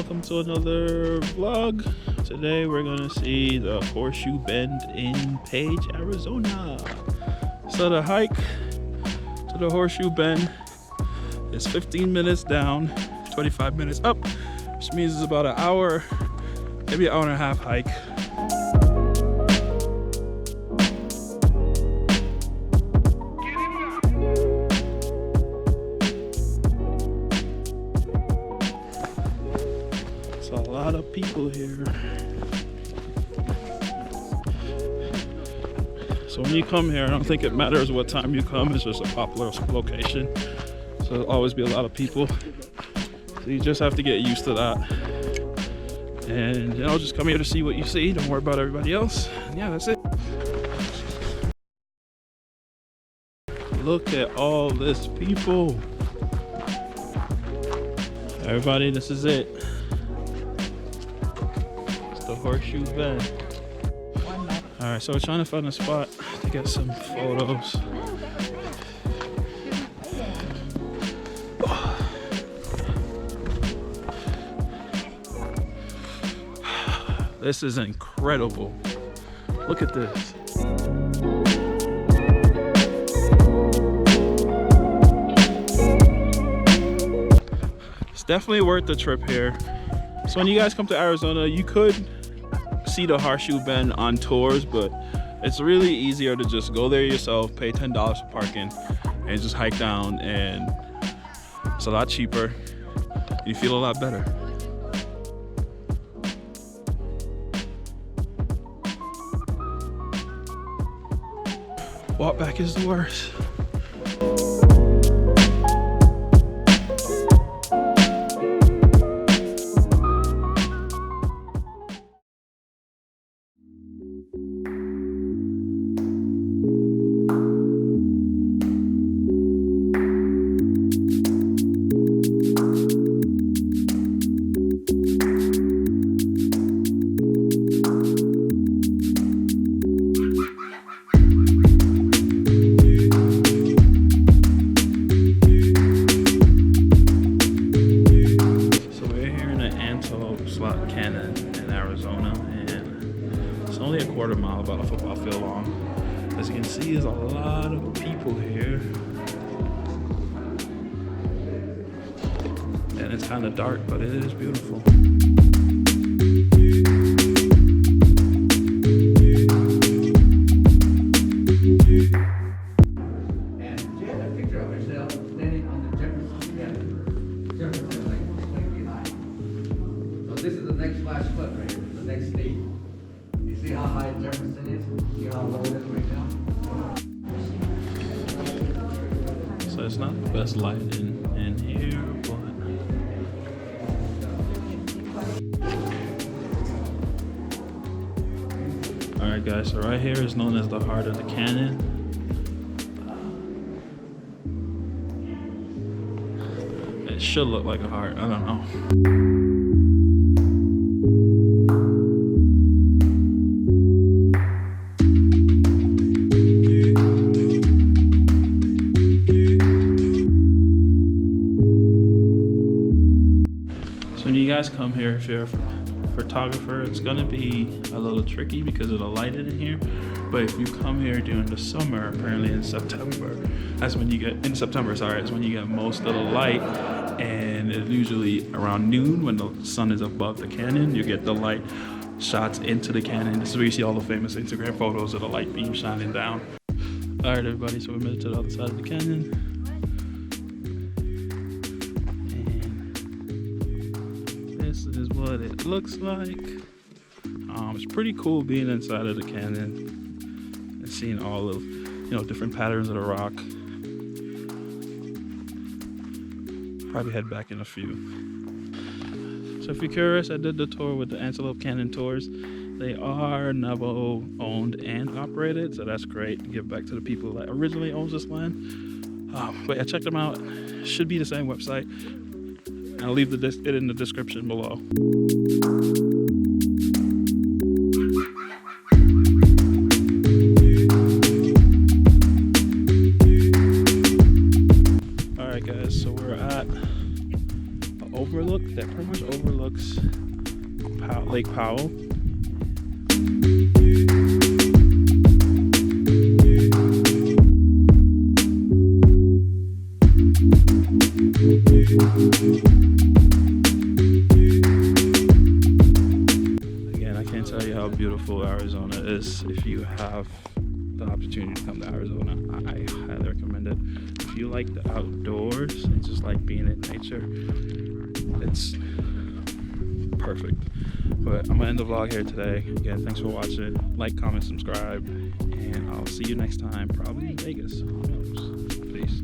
welcome to another vlog. Today we're gonna see the Horseshoe Bend in Page, Arizona. So the hike to the Horseshoe Bend is 15 minutes down, 25 minutes up, which means it's about an hour, maybe an hour and a half hike. A lot of people here. So when you come here, I don't think it matters what time you come. It's just a popular location, so there'll always be a lot of people. So you just have to get used to that, and just come here to see what you see. Don't worry about everybody else. And yeah, that's it. Look at all this people. Everybody, this is it. The Horseshoe Bend. Alright, so we're trying to find a spot to get some photos. This is incredible. Look at this. It's definitely worth the trip here. So when you guys come to Arizona, you could see the Horseshoe Bend on tours, but it's really easier to just go there yourself, pay $10 for parking, and just hike down, and it's a lot cheaper. You feel a lot better. Walk back is the worst. Antelope Canyon in Arizona, and it's only a quarter mile, about a football field long. As you can see, there's a lot of people here, and it's kind of dark, but it is beautiful. This is the next flash flood right here, the next state. You see how high Jefferson is? See how low it is right now? So it's not the best lighting in here, but alright guys, so right here is known as the heart of the canyon. It should look like a heart, I don't know. When you guys come here, if you're a photographer, it's gonna be a little tricky because of the lighting in here. But if you come here during the summer, apparently in September, that's when you get is when you get most of the light. And it's usually around noon when the sun is above the canyon, you get the light shots into the canyon. This is where you see all the famous Instagram photos of the light beam shining down. All right, everybody, so we made it to the other side of the canyon. This is what it looks like. It's pretty cool being inside of the canyon and seeing all of different patterns of the rock. Probably head back in a few. So if you're curious, I did the tour with the Antelope Canyon Tours. They are Navajo owned and operated, so that's great to give back to the people that originally owns this land. But yeah, check them out. Should be the same website. I'll leave it in the description below. Alright guys, so we're at an overlook that pretty much overlooks Lake Powell. Again, I can't tell you how beautiful Arizona is. If you have the opportunity to come to Arizona, I highly recommend it. If you like the outdoors and just like being in nature, it's perfect. But I'm gonna end the vlog here today. Again, thanks for watching. Like, comment, subscribe, and I'll see you next time, probably in Vegas. Who knows? Peace.